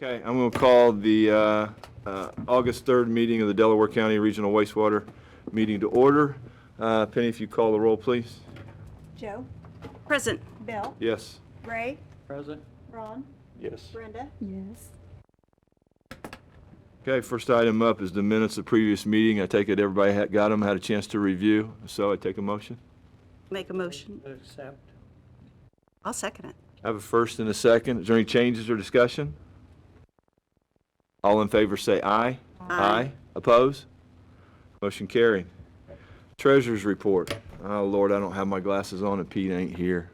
Okay, I'm going to call the August 3rd meeting of the Delaware County Regional Wastewater meeting to order. Penny, if you call the roll, please. Joe? Present. Bill? Yes. Ray? Present. Ron? Yes. Brenda? Yes. Okay, first item up is the minutes of previous meeting. I take it everybody got them, had a chance to review, so I take a motion. Make a motion. Accept. I'll second it. I have a first and a second. Is there any changes or discussion? All in favor say aye. Aye. Oppose? Motion carried. Treasurer's report. Oh, Lord, I don't have my glasses on and Pete ain't here.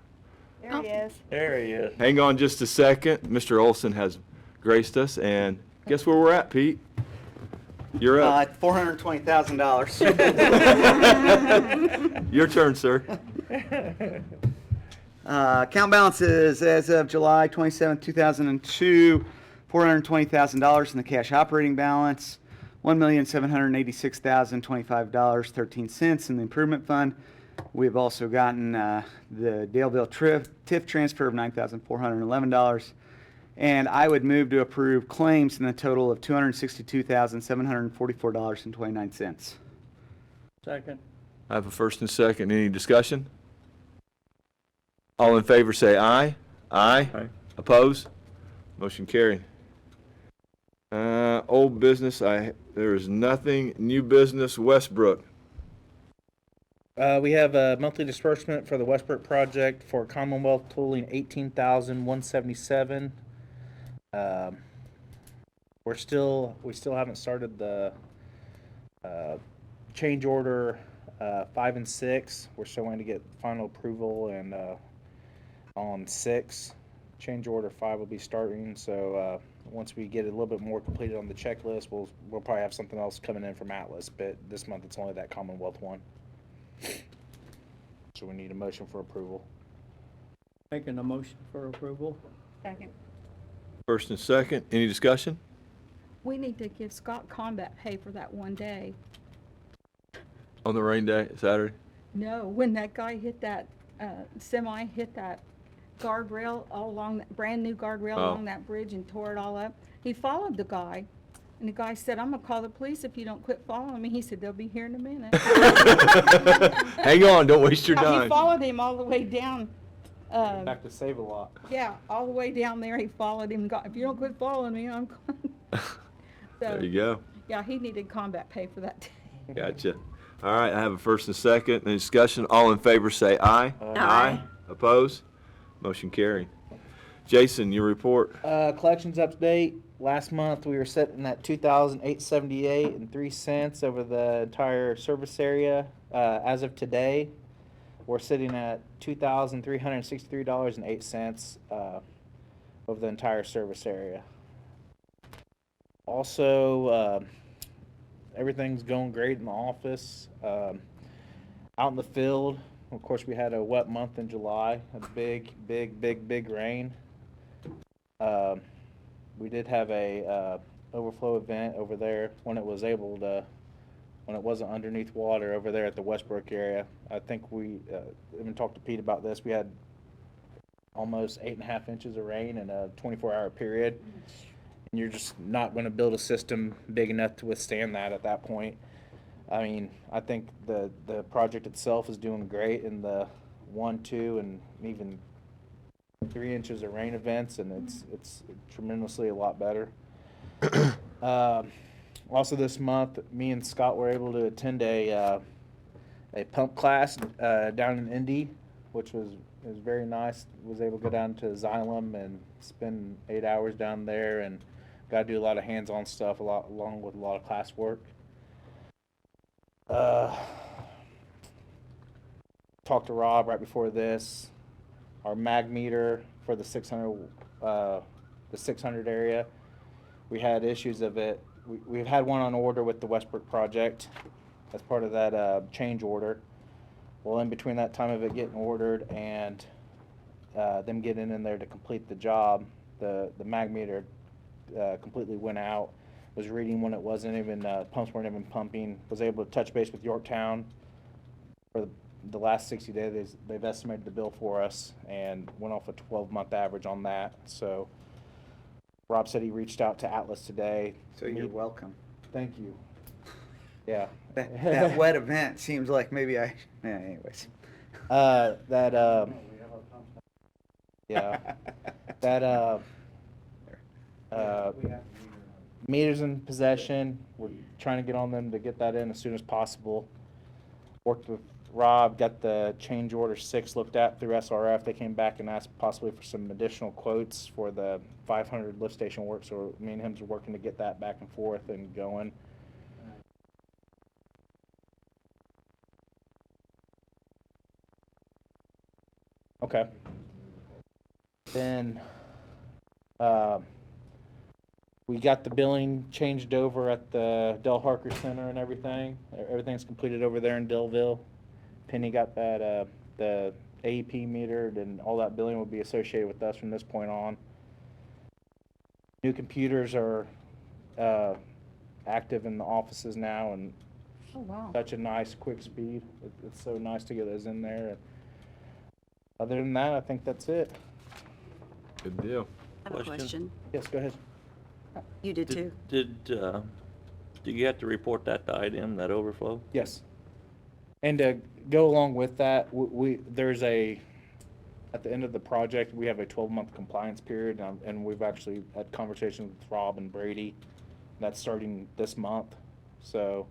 There he is. There he is. Hang on just a second. Mr. Olson has graced us, and guess where we're at, Pete? You're up. $420,000. Your turn, sir. Account balances as of July 27, 2002, $420,000 in the cash operating balance, $1,786,025.13 in the improvement fund. We've also gotten the Daleville TIF transfer of $9,411. And I would move to approve claims in the total of $262,744.29. Second. I have a first and second. Any discussion? All in favor say aye. Aye. Oppose? Motion carried. Old business, there is nothing. New business, Westbrook. We have a monthly disbursement for the Westbrook project for Commonwealth totaling $18,177. We still haven't started the change order 5 and 6. We're still waiting to get final approval, and on 6, change order 5 will be starting. So once we get a little bit more completed on the checklist, we'll probably have something else coming in from Atlas. But this month it's only that Commonwealth one. So we need a motion for approval. Making a motion for approval. Second. First and second. Any discussion? We need to give Scott combat pay for that one day. On the rain day, Saturday? No, when that guy hit that, semi hit that guardrail all along, that brand new guardrail Oh. along that bridge and tore it all up. He followed the guy, and the guy said, "I'm gonna call the police if you don't quit following me." He said, "They'll be here in a minute." Hang on, don't waste your He time. followed him all the way down. Back to Save-A-Lot. Yeah, all the way down there. He followed him. And got, "If you don't quit following me, I'm going." There you go. Yeah, he needed combat pay for that day. Gotcha. All right, I have a first and second. Any discussion? All in favor say aye. Aye. Oppose? Motion carried. Jason, your report. Collections update. Last month we were sitting at $2,878.03 over the entire service area. As of today, we're sitting at $2,363.08 over the entire service area. Also, everything's going great in the office. Out in the field, of course, we had a wet month in July, a big rain. We did have a overflow event over there when it wasn't underneath water over there at the Westbrook area. I think we even talked to Pete about this. We had almost 8.5 inches of rain in a 24-hour period. And you're just not going to build a system big enough to withstand that at that point. I mean, I think the project itself is doing great in the 1, 2, and even 3 inches of rain events, and it's tremendously a lot better. Also this month, me and Scott were able to attend a pump class down in Indy, which was very nice. Was able to go down to Xylem and spend 8 hours down there, and got to do a lot of hands-on stuff, along with a lot of class work. Talked to Rob right before this. Our mag meter for the 600 area, we had issues of it. We've had one on order with the Westbrook project as part of that change order. Well, in between that time of it getting ordered and them getting in there to complete the job, the mag meter completely went out. Was reading when it wasn't even, pumps weren't even pumping. Was able to touch base with Yorktown for the last 60 days. They've estimated the bill for us and went off a 12-month average on that. So Rob said he reached out to Atlas today. So you're welcome. Thank you. Yeah. That wet event seems like maybe yeah, anyways. Yeah, that, meters in possession, we're trying to get on them to get that in as soon as possible. Worked with Rob, got the change order 6 looked at through SRF. They came back and asked possibly for some additional quotes for the 500 lift station work, so me and him's working to get that back and forth and going. Okay. Then, we got the billing changed over at the Del Harker Center and everything. Everything's completed over there in Delville. Penny got that, the AEP metered, and all that billing will be associated with us from this point on. New computers are, active in the offices now, and Oh, wow. such a nice, quick speed. It's so nice to get those in there. Other than that, I think that's it. Good deal. I have a Question? question. Yes, go ahead. You did too. Do you have to report that to IDM, that overflow? Yes. And to go along with that, there's at the end of the project, we have a 12-month compliance period, and we've actually had conversations with Rob and Brady. That's starting this month, so.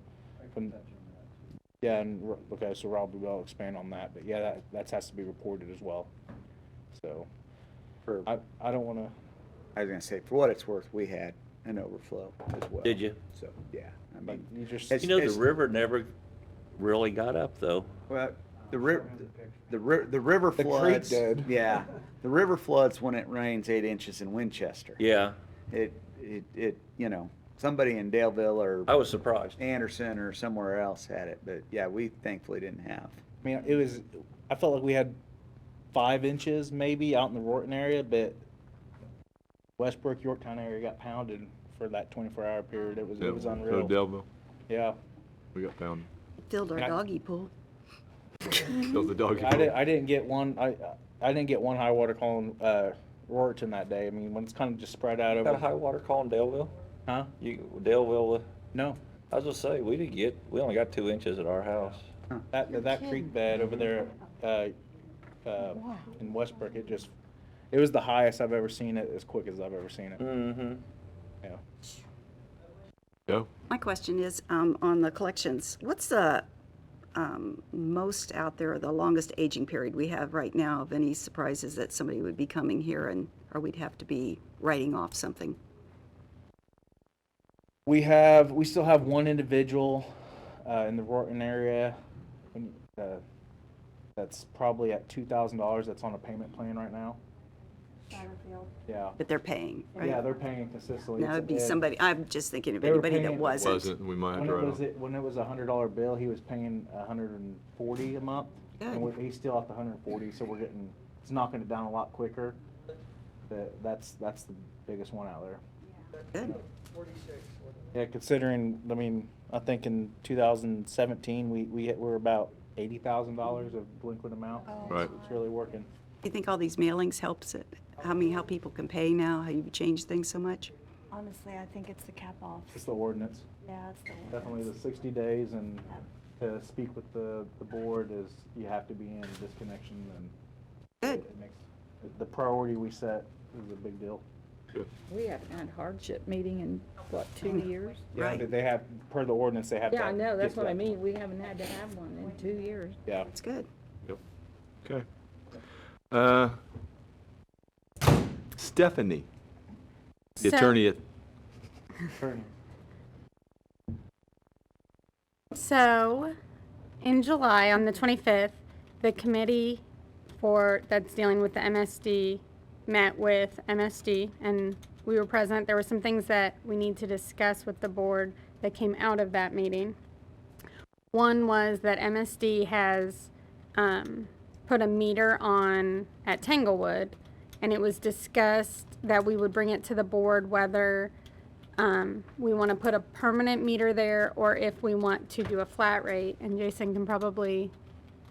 Yeah, and, okay, so Rob will expand on that, but yeah, that has to be reported as well. So, For, I don't wanna, I was gonna say, for what it's worth, we had an overflow as well. Did you? So, yeah, I but mean, you just, It's- You know, the river never really got up, though. well, the river The creek floods. did. Yeah, the river floods when it rains 8 inches in Winchester. Yeah, It, you know, somebody in Daleville or I was surprised. Anderson or somewhere else had it, but yeah, we thankfully didn't have. I mean, I felt like we had 5 inches maybe out in the Rorton area, but Westbrook, Yorktown area got pounded for that 24-hour period. It was So unreal. Delville, Yeah. we got pounded. Filled our Yeah. doggy pool. Built the doggy. I didn't get one. I didn't get one high water call in Rorton that day. I mean, when it's kind of just spread out Got a over. high water call in Daleville? Huh? Daleville, No. I was gonna say, we only got 2 inches at our house. That creek bed over there in Westbrook, it was the highest I've ever seen it, as quick as I've ever seen it. Mm-hmm. Yeah. Go. My question is, on the collections, what's the most out there, the longest aging period we have right now of any surprises that somebody would be coming here or we'd have to be writing off something? We still have one individual in the Rorton area that's probably at $2,000 that's on a payment plan right now. Satterfield. Yeah. But they're paying, right? Yeah, they're paying consistently. That would be It's- somebody, I'm just thinking of They were anybody that paying- wasn't. Wasn't, we might have When to it write was, off. when it was a $100 bill, he was paying $140 a month. And Good. he's still at the 140, so it's knocking it down a lot quicker. That's the biggest one out there. Good. Yeah, considering, I mean, I think in 2017, we were about $80,000 of delinquent amount. Right. It's really working. Do you think all these mailings helps it? How people can pay now, how you've changed things so much? Honestly, I think it's the cap offs. It's the ordinance. Yeah, it's the Definitely the ordinance. 60 days, and to speak with the board is you have to be in disconnection, and Good. it makes, the priority we set is a big deal. We haven't had hardship meeting in, what, 2 years? Yeah, Right. they have, per the ordinance, they have to. Yeah, I know, that's get what I that. mean. We haven't had to have one in 2 years. Yeah. That's good. Okay. Stephanie, the So- attorney at, So, in July, on the 25th, the committee that's dealing with the MSD met with MSD, and we were present. There were some things that we need to discuss with the board that came out of that meeting. One was that MSD has put a meter on at Tanglewood, and it was discussed that we would bring it to the board whether we want to put a permanent meter there or if we want to do a flat rate. And Jason can probably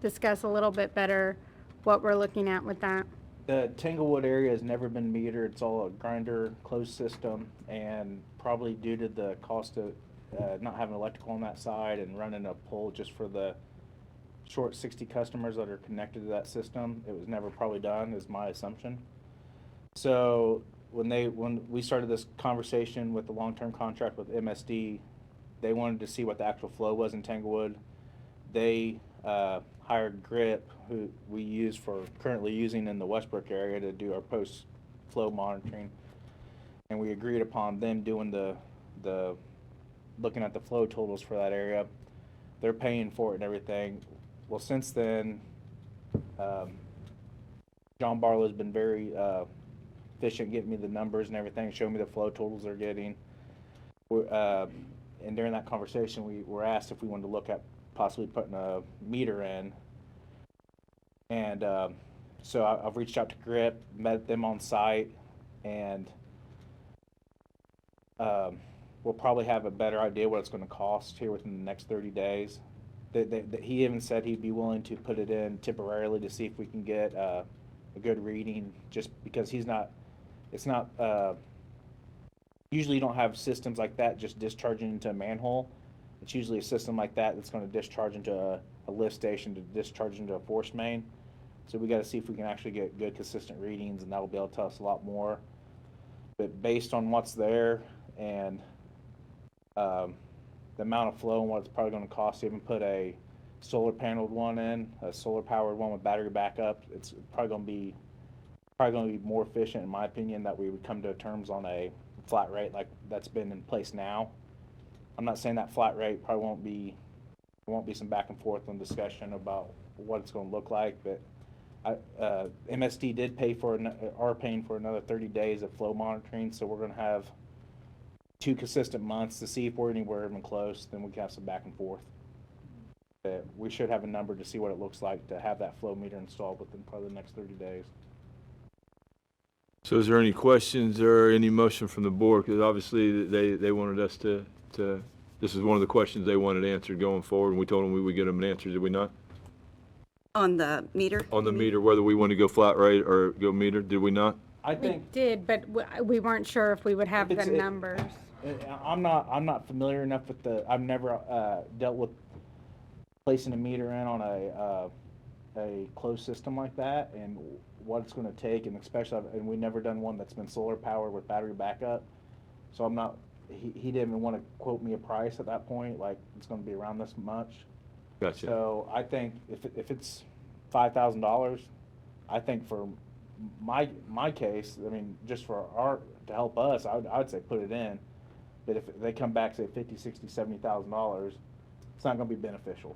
discuss a little bit better what we're looking at with that. The Tanglewood area has never been metered. It's all a grinder closed system, and probably due to the cost of not having electrical on that side and running a pole just for the short 60 customers that are connected to that system, it was never probably done, is my assumption. So when we started this conversation with the long-term contract with MSD, they wanted to see what the actual flow was in Tanglewood. They hired Grip, who we use for currently using in the Westbrook area to do our post-flow monitoring, and we agreed upon them doing the looking at the flow totals for that area. They're paying for it and everything. Well, since then, John Barlow's been very efficient getting me the numbers and everything, showing me the flow totals they're getting. And during that conversation, we were asked if we wanted to look at possibly putting a meter in. And so I've reached out to Grip, met them on site, and we'll probably have a better idea what it's going to cost here within the next 30 days. He even said he'd be willing to put it in temporarily to see if we can get a good reading, just because it's not, usually you don't have systems like that just discharging into a manhole. It's usually a system like that that's going to discharge into a lift station to discharge into a force main. So we got to see if we can actually get good, consistent readings, and that will be able to tell us a lot more. But based on what's there and the amount of flow and what it's probably going to cost to even put a solar paneled one in, a solar powered one with battery backup, it's probably going to be more efficient, in my opinion, that we would come to terms on a flat rate like that's been in place now. I'm not saying that flat rate probably won't be some back and forth on discussion about what it's going to look like, but MSD did are paying for another 30 days of flow monitoring, so we're going to have 2 consistent months to see if we're anywhere even close. Then we can have some back and forth. But we should have a number to see what it looks like to have that flow meter installed within probably the next 30 days. So is there any questions or any motion from the board? Because obviously they wanted us to, this is one of the questions they wanted answered going forward, and we told them we would get them an answer, did we not? On the meter? On the meter, whether we want to go flat rate or go meter, did we not? I We think did, but we weren't sure if we would have the If it's- numbers. I'm not familiar enough with I've never dealt with placing a meter in on a closed system like that, and what it's going to take, and especially, and we've never done one that's been solar powered with battery backup. So I'm not. He didn't even want to quote me a price at that point, like it's going to be around this much. Gotcha. So I think if it's $5,000, I think for my case, I mean, just for to help us, I would say put it in. But if they come back, say $50,000, $60,000, $70,000, it's not going to be beneficial.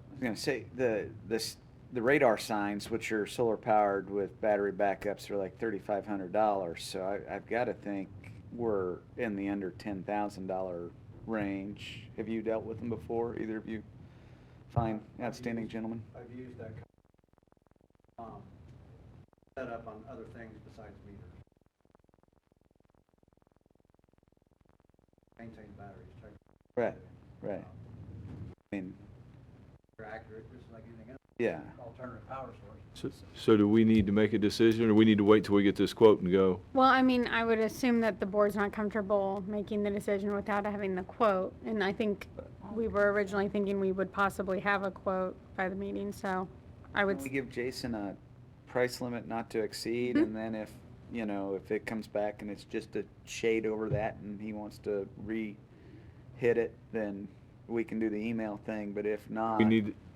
I was gonna say, the radar signs, which are solar powered with battery backups, are like $3,500. So I've got to think we're in the under $10,000 range. Have you dealt with them before? Either of you? Fine, outstanding gentlemen. I've used that set up on other things besides meters. Maintain batteries, check. Right. I mean, They're accurate, just like anything else. yeah. Alternative power source. So do we need to make a decision, or we need to wait till we get this quote and go? Well, I mean, I would assume that the board's not comfortable making the decision without having the quote. And I think we were originally thinking we would possibly have a quote by the meeting, so I would. We give Jason a price limit not to exceed, and then if it comes back and it's just a shade over that and he wants to hit it, then we can do the email thing, but if not.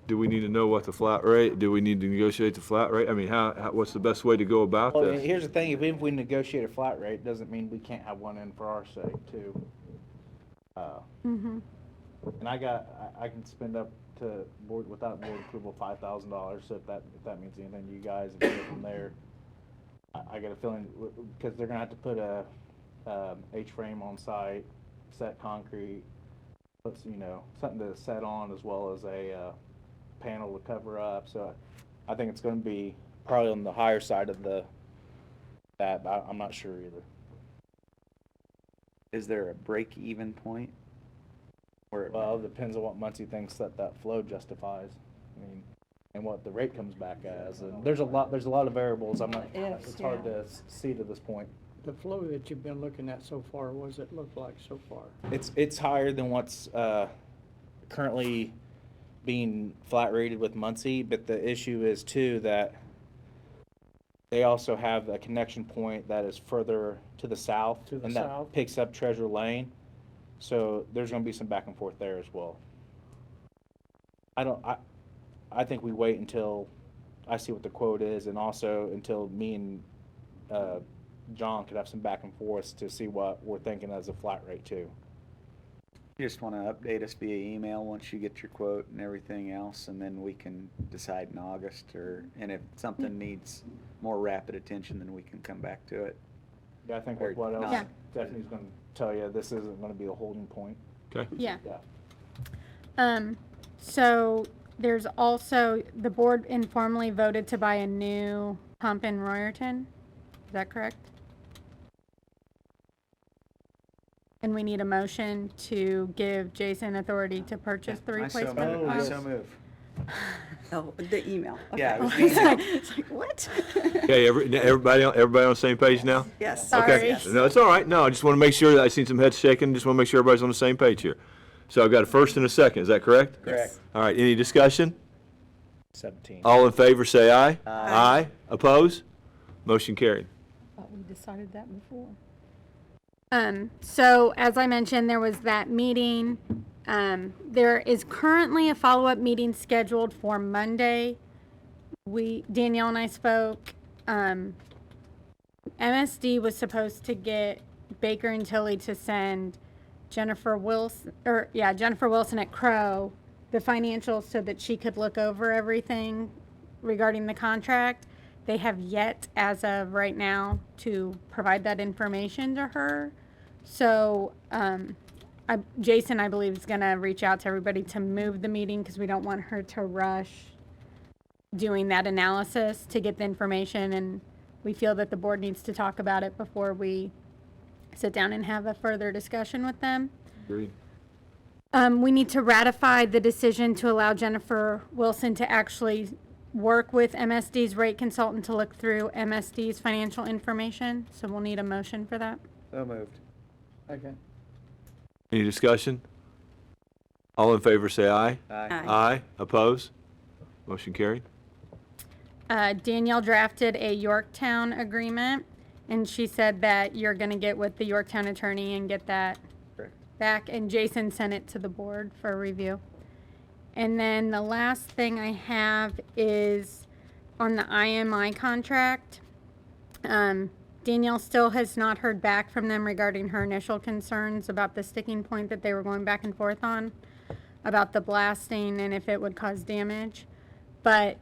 Do we need to know what the flat rate, do we need to negotiate the flat rate? I mean, what's the best way to go about Well, this? here's the thing: if we negotiate a flat rate, doesn't mean we can't have one in for our sake too. Mm-hmm. And I can spend up to without board approval $5,000. So if that means anything to you guys, and go from there. I got a feeling because they're gonna have to put a H-frame on site, set concrete, put something to set on, as well as a panel to cover up. So I think it's going to be probably on the higher side of that. But I'm not sure either. Is there a break-even point? Well, it depends on what Muncie thinks that flow justifies. I mean, and what the rate comes back as. And there's a lot of variables. I'm not, Ifs, it's hard yeah. to see to this point. The flow that you've been looking at so far, what does it look like so far? It's higher than what's currently being flat rated with Muncie, but the issue is too that they also have a connection point that is further to the south, To the and south. that picks up Treasure Lane. So there's going to be some back and forth there as well. I think we wait until I see what the quote is, and also until me and John could have some back and forth to see what we're thinking as a flat rate too. You just want to update us via email once you get your quote and everything else, and then we can decide in August, and if something needs more rapid attention, then we can come back to it. Yeah, I think Or with what else Yeah. Stephanie's going to tell you, this isn't going to be a holding point. Okay. Yeah. Yeah. So there's also, the board informally voted to buy a new pump in Royerton. Is that correct? And we need a motion to give Jason authority to purchase the replacement I pump. so move. Oh, the email. Yeah, it was Okay. the email. It's like, what? Okay, everybody on the same page now? Yes. Okay. Sorry. No, it's all right. No, I just want to make sure that I seen some heads shaking. Just want to make sure everybody's on the same page here. So I've got a first and a second. Is that correct? Correct. All right. Any discussion? 17. All in favor, say aye. Aye. Oppose? Motion carried. Thought we decided that before. So as I mentioned, there was that meeting. There is currently a follow-up meeting scheduled for Monday. Danielle and I spoke. MSD was supposed to get Baker and Tilly to send Jennifer Wilson at Crow the financials so that she could look over everything regarding the contract. They have yet, as of right now, to provide that information to her. So, Jason, I believe, is going to reach out to everybody to move the meeting because we don't want her to rush doing that analysis to get the information. And we feel that the board needs to talk about it before we sit down and have a further discussion with them. Agreed. We need to ratify the decision to allow Jennifer Wilson to actually work with MSD's rate consultant to look through MSD's financial information. So we'll need a motion for that. So moved. Okay. Any discussion? All in favor, say aye. Aye. Aye. Oppose? Motion carried. Danielle drafted a Yorktown agreement, and she said that you're going to get with the Yorktown attorney and get that Correct. back, and Jason sent it to the board for review. And then the last thing I have is on the IMI contract. Danielle still has not heard back from them regarding her initial concerns about the sticking point that they were going back and forth on, about the blasting and if it would cause damage. But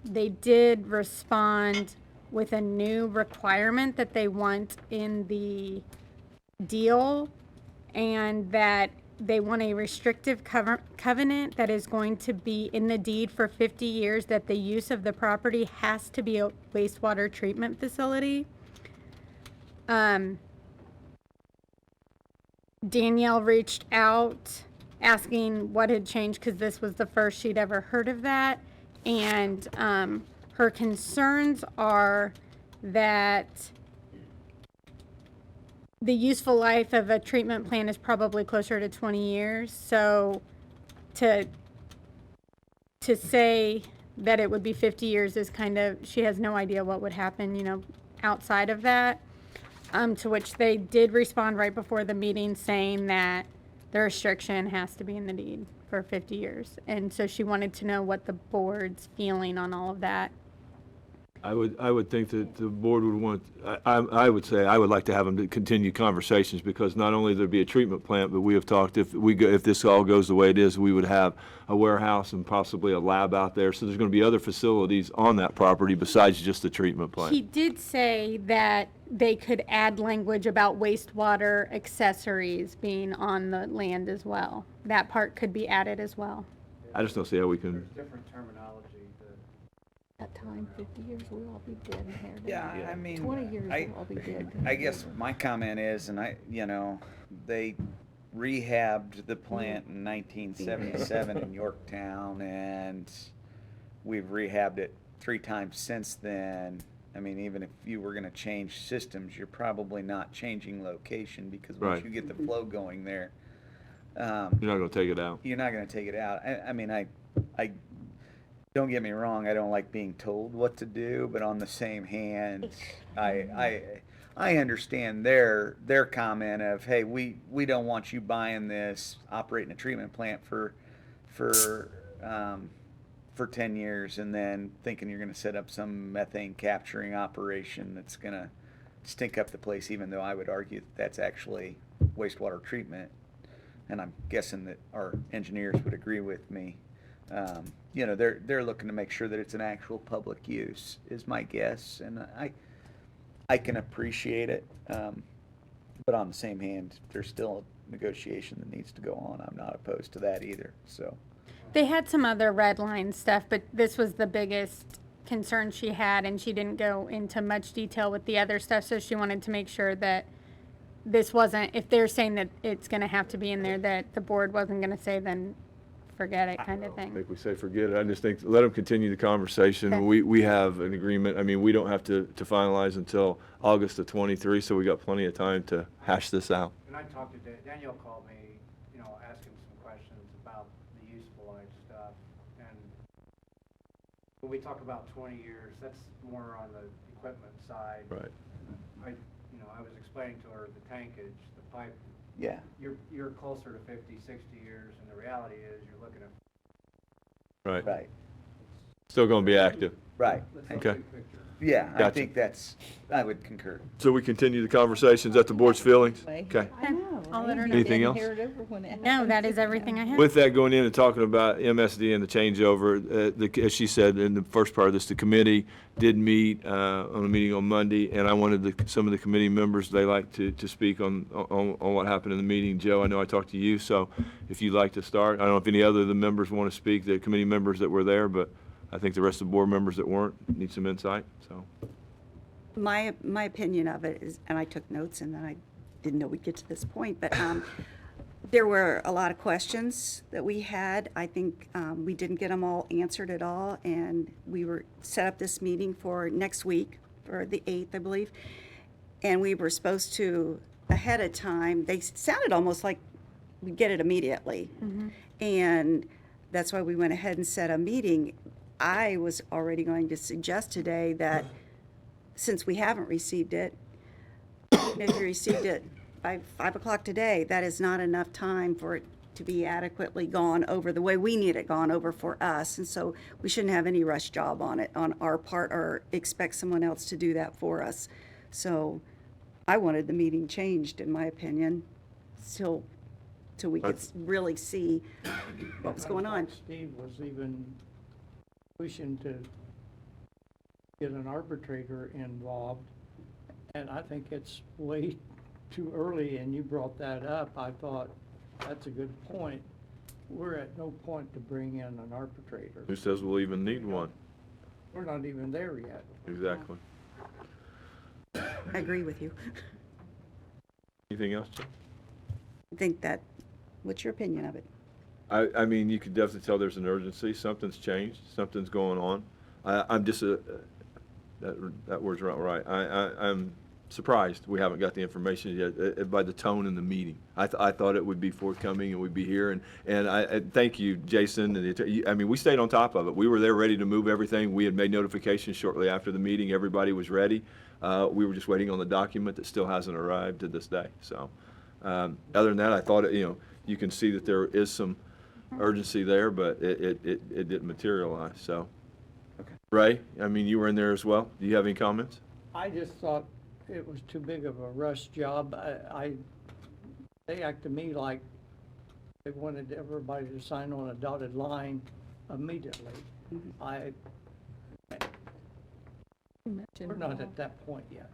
they did respond with a new requirement that they want in the deal, and that they want a restrictive covenant that is going to be in the deed for 50 years, that the use of the property has to be a wastewater treatment facility. Danielle reached out asking what had changed because this was the first she'd ever heard of that. And her concerns are that the useful life of a treatment plant is probably closer to 20 years. So to say that it would be 50 years is kind of, she has no idea what would happen, outside of that. To which they did respond right before the meeting saying that the restriction has to be in the deed for 50 years. And so she wanted to know what the board's feeling on all of that. I would think that the board would want, I would say, I would like to have them to continue conversations, because not only there'd be a treatment plant, but we have talked, if this all goes the way it is, we would have a warehouse and possibly a lab out there. So there's going to be other facilities on that property besides just the treatment plant. He did say that they could add language about wastewater accessories being on the land as well. That part could be added as well. I just don't see how we can. There's different terminology to That time, 50 years, we'll all be dead and hair down. Yeah, I mean, 20 years, we'll all be dead. I guess my comment is, and they rehabbed the plant in 1977 in Yorktown, and we've rehabbed it 3 times since then. I mean, even if you were gonna change systems, you're probably not changing location, because once Right. you get the flow going there, You're not gonna take it out. you're not gonna take it out. I mean, I, don't get me wrong, I don't like being told what to do, but on the same hand, I understand their comment of, hey, we don't want you buying this, operating a treatment plant for 10 years and then thinking you're gonna set up some methane capturing operation that's gonna stink up the place, even though I would argue that that's actually wastewater treatment. And I'm guessing that our engineers would agree with me. You know, they're looking to make sure that it's an actual public use, is my guess, and I can appreciate it. But on the same hand, there's still a negotiation that needs to go on. I'm not opposed to that either, so. They had some other red line stuff, but this was the biggest concern she had, and she didn't go into much detail with the other stuff, so she wanted to make sure that this wasn't, if they're saying that it's gonna have to be in there, that the board wasn't gonna say, then forget it, kind of I thing. think we say forget it. I just think, let them continue the conversation. Okay. We have an agreement. I mean, we don't have to finalize until August of '23, so we got plenty of time to hash this out. When I talked to Danielle called me, you know, asking some questions about the useful life stuff. And when we talk about 20 years, that's more on the equipment side. Right. I was explaining to her the tankage, the pipe, Yeah. you're closer to 50, 60 years, and the reality is you're looking at. Right. Right, Still gonna be active. right. Let's look Okay. big picture. Yeah, I Gotcha. think I would concur. So we continue the conversations at the board's feelings? Okay. I know, I'll let her right? know. Anything Didn't else? hear it over when it No, happened. that is everything I have. With that, going in and talking about MSD and the changeover, as she said in the first part of this, the committee did meet on a meeting on Monday, and I wanted some of the committee members, they like to speak on what happened in the meeting. Joe, I know I talked to you, so if you'd like to start. I don't know if any other of the members want to speak, the committee members that were there, but I think the rest of the board members that weren't need some insight, so. My opinion of it is, and I took notes and then I didn't know we'd get to this point, but there were a lot of questions that we had. I think we didn't get them all answered at all, and we were set up this meeting for next week, for the 8th, I believe. And we were supposed to, ahead of time, they sounded almost like we'd get it immediately. And that's why we went ahead and set a meeting. I was already going to suggest today that since we haven't received it, if you received it by 5 o'clock today, that is not enough time for it to be adequately gone over the way we need it gone over for us. And so we shouldn't have any rush job on it on our part or expect someone else to do that for us. So I wanted the meeting changed, in my opinion, till we could really see what was going on. Steve was even pushing to get an arbitrator involved, and I think it's way too early, and you brought that up. I thought, that's a good point. We're at no point to bring in an arbitrator. Who says we'll even need one? We're not even there yet. Exactly. I agree with you. Anything else, Joe? I think that, what's your opinion of it? I mean, you could definitely tell there's an urgency. Something's changed. Something's going on. I'm just that word's not right. I'm surprised we haven't got the information yet by the tone in the meeting. I thought it would be forthcoming and we'd be here. And I thank you, Jason. And I mean, we stayed on top of it. We were there ready to move everything. We had made notifications shortly after the meeting. Everybody was ready. We were just waiting on the document that still hasn't arrived to this day. So other than that, I thought you can see that there is some urgency there, but it didn't materialize. So, Okay. Ray, I mean, you were in there as well. Do you have any comments? I just thought it was too big of a rush job. They act to me like they wanted everybody to sign on a dotted line immediately. We're not at that point yet.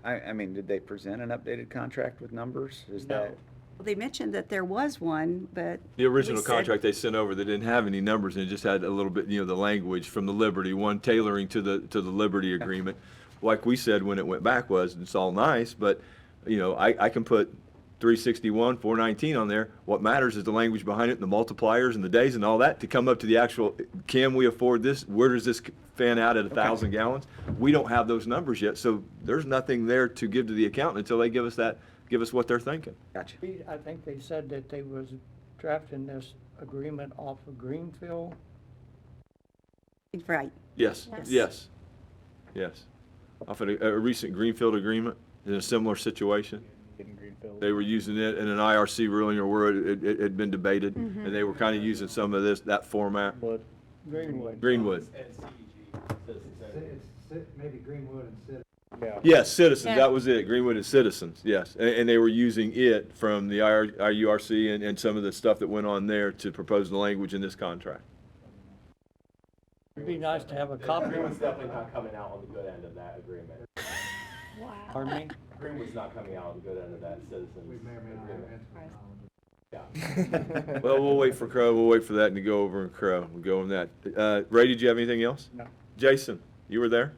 I mean, did they present an updated contract with numbers? Is No. that? Well, they mentioned that there was one, but. The original we said- contract they sent over, they didn't have any numbers and it just had a little bit, the language from the Liberty, one tailoring to the Liberty agreement. Like we said when it went back was, it's all nice, but, I can put 361, 419 on there. What matters is the language behind it and the multipliers and the days and all that to come up to the actual, can we afford this? Where does this fan out at 1,000 gallons? We don't have those numbers yet, so there's nothing there to give to the accountant until they give us what they're thinking. Gotcha. I think they said that they was drafting this agreement off of Greenfield. Right. Yes, Yes. yes, yes. Off of a recent Greenfield agreement in a similar situation. In Greenfield. They were using it in an IRC ruling or where it had been debated, and they were kind of using some of that format. Wood. Greenwood. Greenwood. Maybe Greenwood and Sid. Yeah. Yes, Citizens, Yeah. that was it, Greenwood and Citizens, yes. And they were using it from the IURC and some of the stuff that went on there to propose the language in this contract. It'd be nice to have a copy. Greenwood's definitely not coming out on the good end of that agreement. Wow. Pardon me? Greenwood's not coming out on the good end of that citizens agreement. Well, we'll wait for Crow, we'll wait for that to go over in Crow, we'll go on that. Ray, did you have anything else? No. Jason, you were there?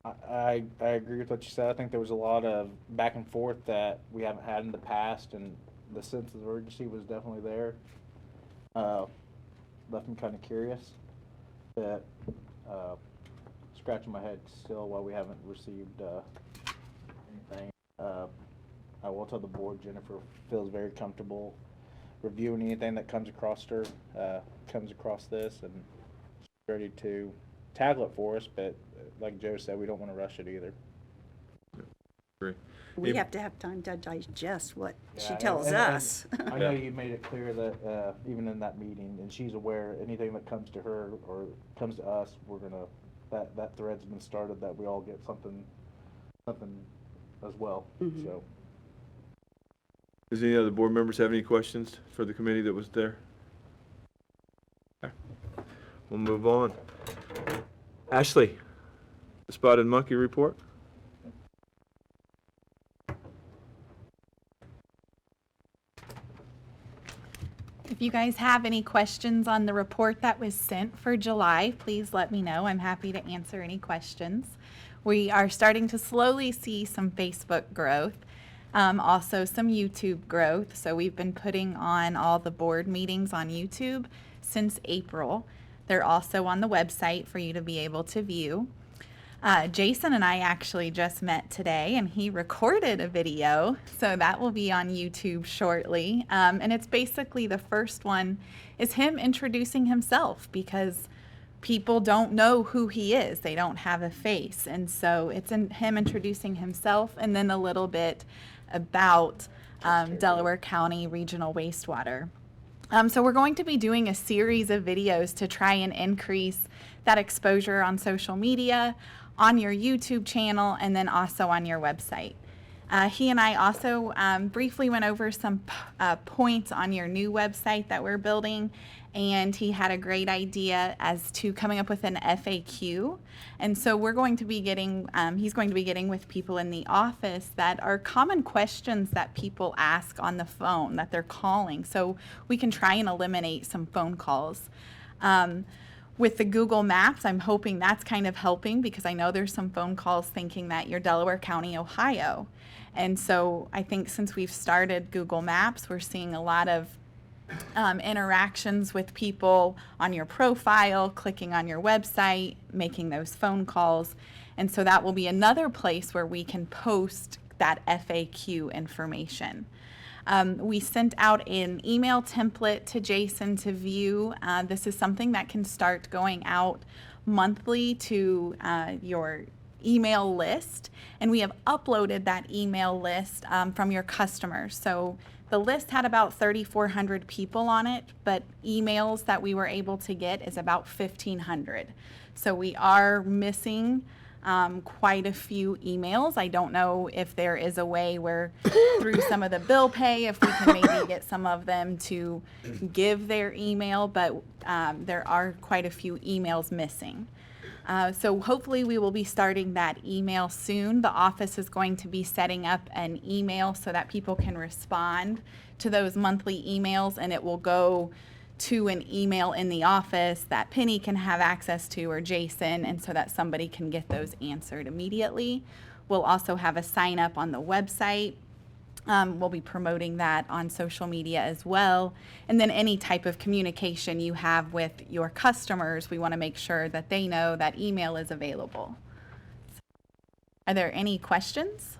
I agree with what you said. I think there was a lot of back and forth that we haven't had in the past, and the sense of urgency was definitely there. Left me kind of curious. That scratching my head still why we haven't received anything. I will tell the board Jennifer feels very comfortable reviewing anything that comes across her, comes across this, and she's ready to tackle it for us, but like Joe said, we don't want to rush it either. Agree. We If- have to have time to digest what she Yeah, tells and- us. I know you made it clear that, even in that meeting, and she's aware, anything that comes to her or comes to us, we're gonna, that thread's been started, that we all get something as well, Mhm. so. Does any other board members have any questions for the committee that was there? Okay. We'll move on. Ashley, the Spotted Monkey report? If you guys have any questions on the report that was sent for July, please let me know. I'm happy to answer any questions. We are starting to slowly see some Facebook growth, also some YouTube growth. So we've been putting on all the board meetings on YouTube since April. They're also on the website for you to be able to view. Jason and I actually just met today, and he recorded a video, so that will be on YouTube shortly. And it's basically, the first one is him introducing himself, because people don't know who he is. They don't have a face. And so it's him introducing himself, and then a little bit about Delaware County Regional Wastewater. So we're going to be doing a series of videos to try and increase that exposure on social media, on your YouTube channel, and then also on your website. He and I also briefly went over some points on your new website that we're building, and he had a great idea as to coming up with an FAQ. And so we're going to be getting, he's going to be getting with people in the office that are common questions that people ask on the phone that they're calling, so we can try and eliminate some phone calls. With the Google Maps, I'm hoping that's kind of helping, because I know there's some phone calls thinking that you're Delaware County, Ohio. And so I think since we've started Google Maps, we're seeing a lot of interactions with people on your profile, clicking on your website, making those phone calls. And so that will be another place where we can post that FAQ information. We sent out an email template to Jason to view. This is something that can start going out monthly to your email list, and we have uploaded that email list from your customers. So the list had about 3,400 people on it, but emails that we were able to get is about 1,500. So we are missing quite a few emails. I don't know if there is a way where through some of the bill pay, if we can maybe get some of them to give their email, but there are quite a few emails missing. So hopefully we will be starting that email soon. The office is going to be setting up an email so that people can respond to those monthly emails, and it will go to an email in the office that Penny can have access to, or Jason, and so that somebody can get those answered immediately. We'll also have a sign up on the website We'll be promoting that on social media as well. And then any type of communication you have with your customers, we want to make sure that they know that email is available. Are there any questions?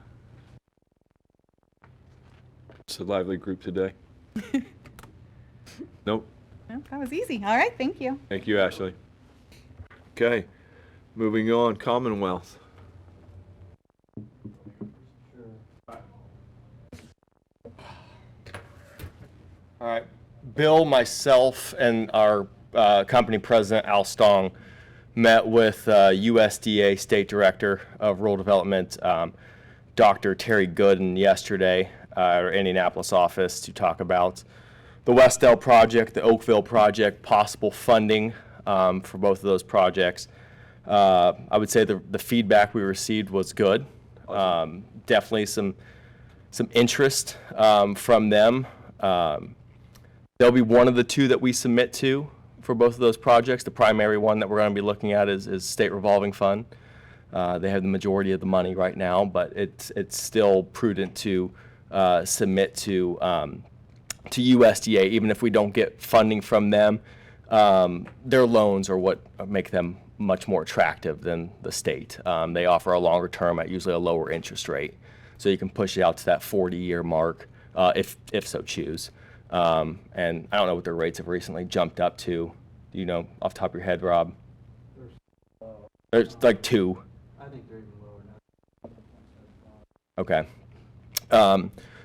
It's a lively group today. Nope. No, that was easy. All right, thank you. Thank you, Ashley. Okay, moving on, Commonwealth. All right. Bill, myself, and our company president, Al Stong, met with USDA State Director of Rural Development, Dr. Terry Gooden, yesterday at our Indianapolis office to talk about the Westdale project, the Oakville project, possible funding for both of those projects. I would say the feedback we received was good. Definitely some interest from them. There'll be one of the two that we submit to for both of those projects. The primary one that we're going to be looking at is state revolving fund. They have the majority of the money right now, but it's still prudent to submit to USDA, even if we don't get funding from them. Their loans are what make them much more attractive than the state. They offer a longer term at usually a lower interest rate, so you can push it out to that 40-year mark if so choose. And I don't know what their rates have recently jumped up to. Do you know off the top of your head, Rob? There's like 2. I think they're even lower now. Okay.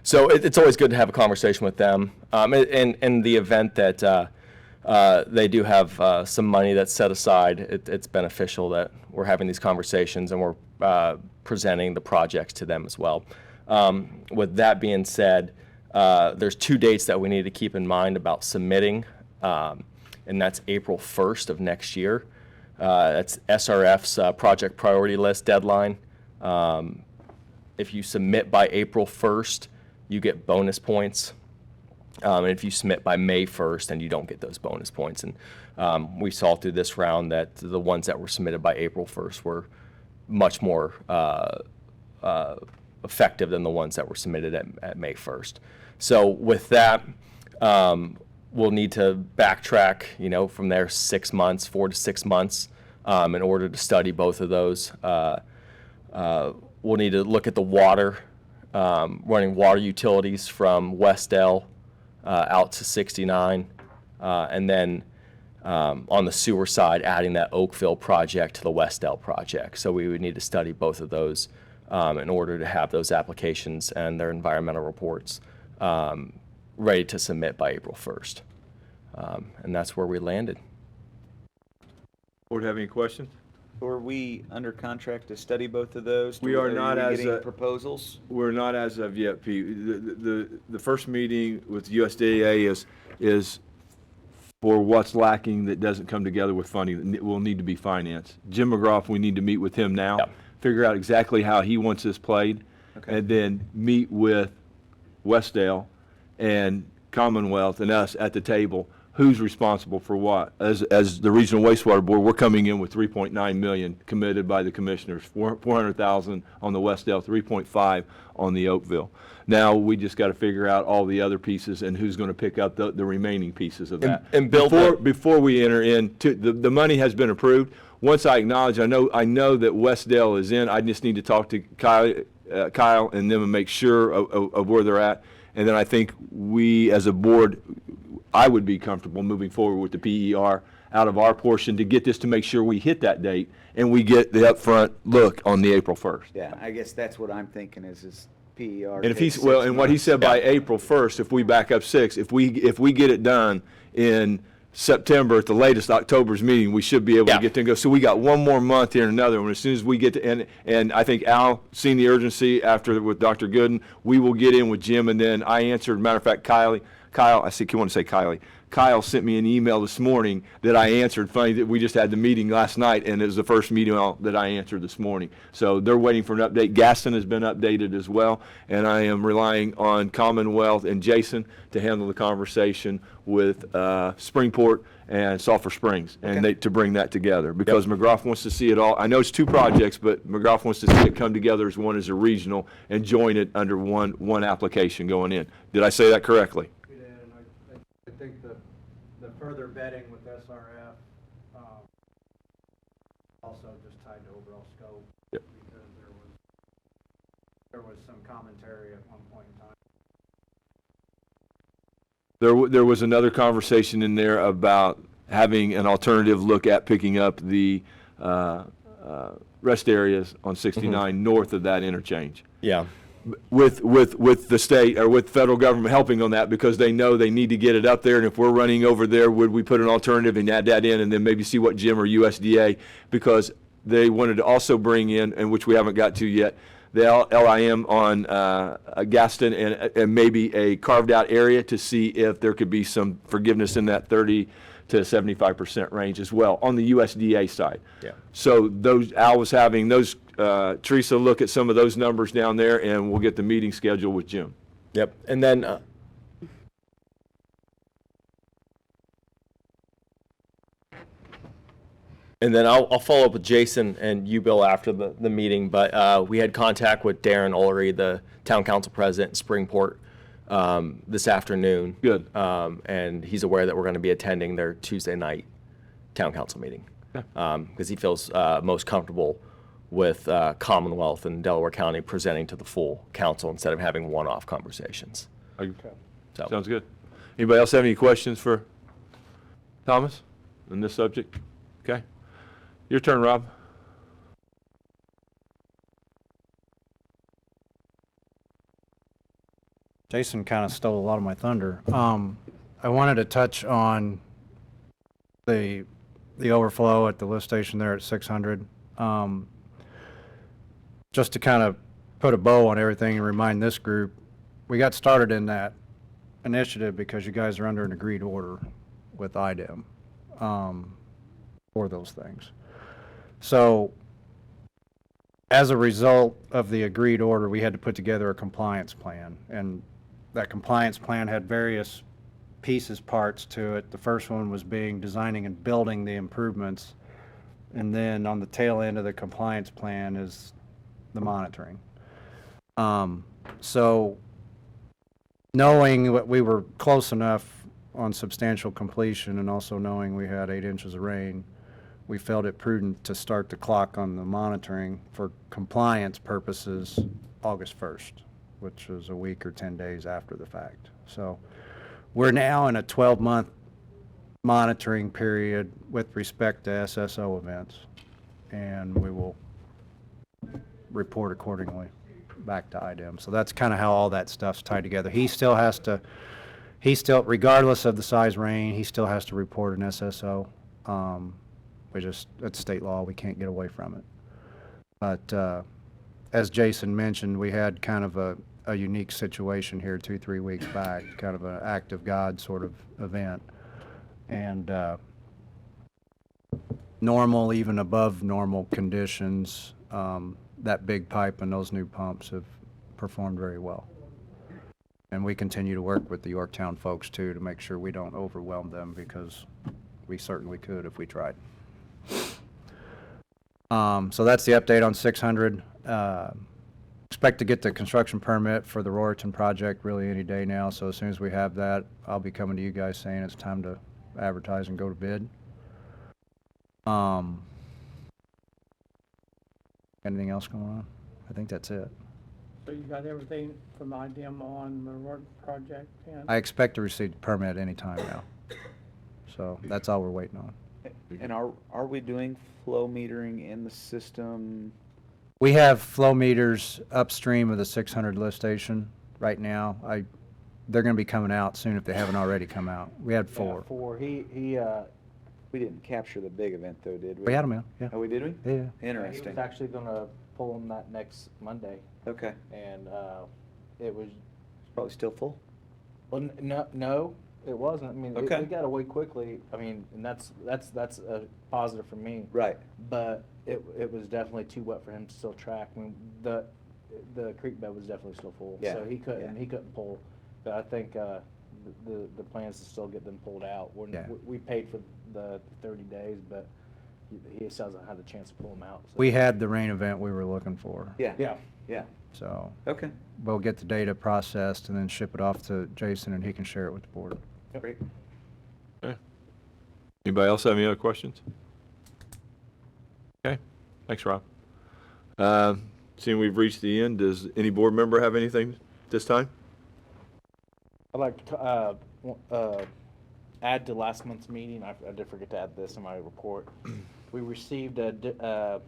So it's always good to have a conversation with them. In the event that they do have some money that's set aside, it's beneficial that we're having these conversations and we're presenting the projects to them as well. With that being said, there's 2 dates that we need to keep in mind about submitting, and that's April 1st of next year. That's SRF's project priority list deadline. If you submit by April 1st, you get bonus points. And if you submit by May 1st, then you don't get those bonus points. And we saw through this round that the ones that were submitted by April 1st were much more effective than the ones that were submitted at May 1st. So with that, we'll need to backtrack, from there 6 months, 4 to 6 months, in order to study both of those. We'll need to look at the water, running water utilities from Westdale out to 69, and then on the sewer side, adding that Oakville project to the Westdale project. So we would need to study both of those in order to have those applications and their environmental reports ready to submit by April 1st. And that's where we landed. Board have any questions? Are we under contract to study both of those? We are not as getting a- proposals? We're not as of yet, Pete. The first meeting with USDA is for what's lacking that doesn't come together with funding that will need to be financed. Jim McGraw, we need to meet with him now, Yep. figure out exactly how he wants this played, Okay. and then meet with Westdale and Commonwealth and us at the table. Who's responsible for what? As the Regional Wastewater Board, we're coming in with $3.9 million committed by the commissioners, $400,000 on the Westdale, $3.5 on the Oakville. Now we just got to figure out all the other pieces and who's going to pick up the remaining pieces of that. And Bill, before we enter into the money has been approved. Once I acknowledge, I know that Westdale is in. I just need to talk to Kyle and them and make sure of where they're at. And then I think we, as a board, I would be comfortable moving forward with the PER out of our portion to get this to make sure we hit that date and we get the upfront look on the April 1st. Yeah, I guess that's what I'm thinking is PER. And if takes he's, well, 6 and what he months. said by April 1st, if we back up 6, if we get it done in September at the latest, October's meeting, we should be able to Yeah. get them go. So we got one more month here and another one. As soon as we get to, and I think Al seen the urgency after with Dr. Gooden, we will get in with Jim, and then I answered, matter of fact, Kyle, I see, you want to say Kylie. Kyle sent me an email this morning that I answered. Funny that we just had the meeting last night, and it was the first meeting that I answered this morning. So they're waiting for an update. Gaston has been updated as well, and I am relying on Commonwealth and Jason to handle the conversation with Springport and Sulphur Springs, and to bring that together, because McGrath wants to see it all. I know it's two projects, but McGrath wants to see it come together as one, as a regional, and join it under one application going in. Did I say that correctly? We did, and I think the further vetting with SRF, also just tied to overall scope. Yep. Because there was some commentary at one point in time. There was another conversation in there about having an alternative look at picking up the rest areas on 69 north of that interchange. Yeah. With the state or with federal government helping on that, because they know they need to get it up there, and if we're running over there, would we put an alternative and add that in, and then maybe see what Jim or USDA, because they wanted to also bring in, and which we haven't got to yet, the LIM on Gaston and maybe a carved out area to see if there could be some forgiveness in that 30 to 75% range as well on the USDA side. Yeah. So Al was having Teresa look at some of those numbers down there, and we'll get the meeting scheduled with Jim. Yep. And then I'll follow up with Jason and you, Bill, after the meeting. But we had contact with Darren Ullery, the town council president in Springport, this afternoon. Good. And he's aware that we're going to be attending their Tuesday night town council meeting, because he feels most comfortable with Commonwealth and Delaware County presenting to the full council instead of having one-off conversations. So. Sounds good. Anybody else have any questions for Thomas on this subject? Okay. Your turn, Rob. Jason kind of stole a lot of my thunder. I wanted to touch on the overflow at the lift station there at 600. Just to kind of put a bow on everything and remind this group, we got started in that initiative because you guys are under an agreed order with IDEM for those things. So as a result of the agreed order, we had to put together a compliance plan, and that compliance plan had various pieces, parts to it. The first one was designing and building the improvements, and then on the tail end of the compliance plan is the monitoring. So knowing that we were close enough on substantial completion, and also knowing we had 8 inches of rain, we felt it prudent to start the clock on the monitoring for compliance purposes August 1st, which was a week or 10 days after the fact. So we're now in a 12-month monitoring period with respect to SSO events, and we will report accordingly back to IDEM. So that's kind of how all that stuff's tied together. He still, regardless of the size rain, he still has to report an SSO. It's state law, we can't get away from it. But as Jason mentioned, we had kind of a unique situation here 2-3 weeks back, kind of an act of God sort of event. And normal, even above normal conditions, that big pipe and those new pumps have performed very well. And we continue to work with the Yorktown folks too to make sure we don't overwhelm them, because we certainly could if we tried. So that's the update on 600. Expect to get the construction permit for the Roriton project really any day now. So as soon as we have that, I'll be coming to you guys saying it's time to advertise and go to bid. Anything else going on? I think that's it. So you got everything from IDEM on the road project? And I expect to receive the permit any time now. So that's all we're waiting on. And are we doing flow metering in the system? We have flow meters upstream of the 600 lift station right now. They're going to be coming out soon if they haven't already come out. We had 4. Yeah, 4. We didn't capture the big event though, did we? We had them in, yeah. Oh, we did we? Yeah. He Interesting. was actually gonna pull them that next Monday, Okay. and it was Probably still full. Well, no, it wasn't. I mean, Okay. it got away quickly. I mean, and that's a positive for me. Right. But it was definitely too wet for him to still track. I mean, the creek bed was definitely still full, Yeah, so he couldn't yeah. pull. But I think the plan is to still get them pulled out. Yeah. We paid for the 30 days, but he still hasn't had a chance to pull them out. So. We had the rain event we were looking for, Yeah. Yeah. Yeah. so Okay. we'll get the data processed and then ship it off to Jason, and he can share it with the board. Great. Anybody else have any other questions? Okay, thanks, Rob. Seeing we've reached the end, does any board member have anything this time? I'd like to add to last month's meeting. I did forget to add this in my report. We received a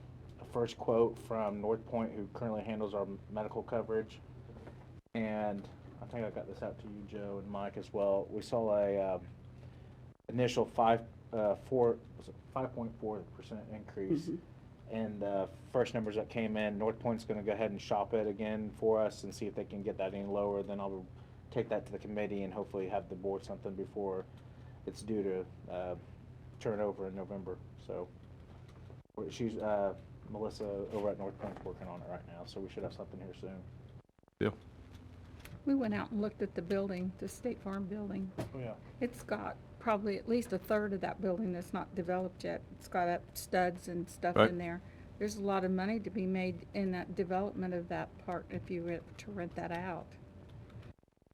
first quote from North Point, who currently handles our medical coverage, and I think I got this out to you, Joe, and Mike as well. We saw a initial 5.4% increase. And the first numbers that came in, North Point's going to go ahead and shop it again for us and see if they can get that any lower. Then I'll take that to the committee and hopefully have the board something before it's due to turn over in November. So she's Melissa over at North Point's working on it right now, so we should have something here soon. Yeah. We went out and looked at the building, the State Farm building. Oh, yeah. It's got probably at least a third of that building that's not developed yet. It's got up studs and stuff Right. in there. There's a lot of money to be made in that development of that part if you were to rent that out.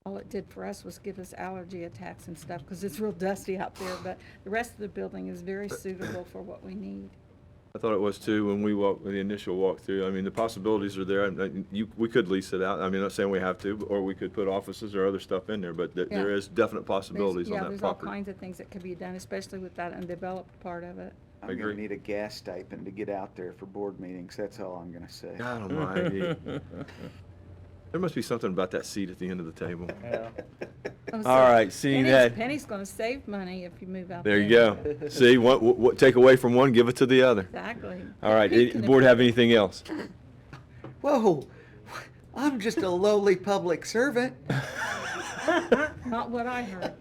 All it did for us was give us allergy attacks and stuff because it's real dusty out there, but the rest of the building is very suitable for what we need. I thought it was too when we walked, the initial walkthrough. I mean, the possibilities are there. We could lease it out. I mean, not saying we have to, or we could put offices or other stuff in there, but there Yeah. is definite possibilities on Yeah, that there's all property. kinds of things that could be done, especially with that undeveloped part of it. I'm agree. gonna need a gas stipend to get out there for board meetings. That's all I'm gonna say. God almighty. There must be something about that seat at the end of the table. Yeah. Oh, All right, seeing that, Penny's gonna save money if you move out there there. you go. See, what, take away from one, give it to the other. Exactly. All right, Pete the can board have afford it. anything else? Whoa, I'm just a lowly public servant. Not what I heard.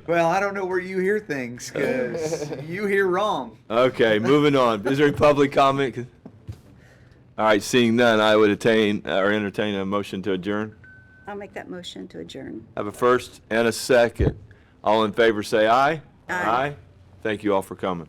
Well, I don't know where you hear things, because you hear wrong. Okay, moving on. Is there any public comment? All right, seeing none, I would entertain a motion to adjourn. I'll make that motion to adjourn. Have a first and a second. All in favor say aye. Aye. Thank you all for coming.